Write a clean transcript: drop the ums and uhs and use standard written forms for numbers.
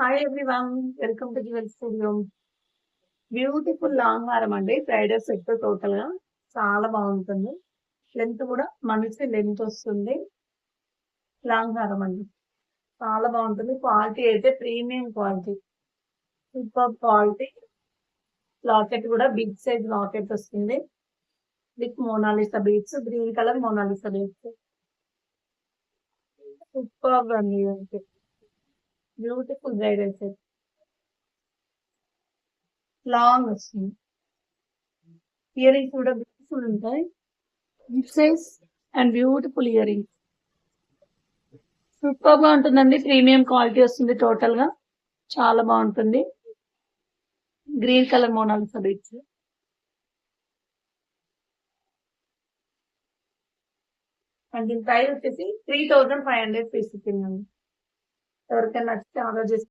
Hi everyone, welcome to jewel studio. Beautiful long హారం అండి, bridal set total గా చాలా బాగుంటుంది. లెంత్ కూడా మంచి లెంత్ వస్తుంది. లాంగ్ హారం అండి, చాలా బాగుంటుంది. క్వాలిటీ అయితే premium quality, super quality. Locket కూడా బిగ్ సైజ్ లాకెట్ వస్తుంది with Monalisa beads, green colour Monalisa beads. Super అండి, బ్యూటిఫుల్ బ్రైడల్ సెట్. లాంగ్ వస్తుంది. ఇయర్ రింగ్స్ కూడా బ్యూటిఫుల్ ఉంటాయి. Big size and beautiful earrings. Super గా ఉంటుందండి, premium quality వస్తుంది. Total గా చాలా బాగుంటుంది. Green colour Monalisa beads. And దీని ప్రైస్ వచ్చేసి 3500 పీస్. ఎవరికైనా నచ్చితే ఆర్డర్ చేసి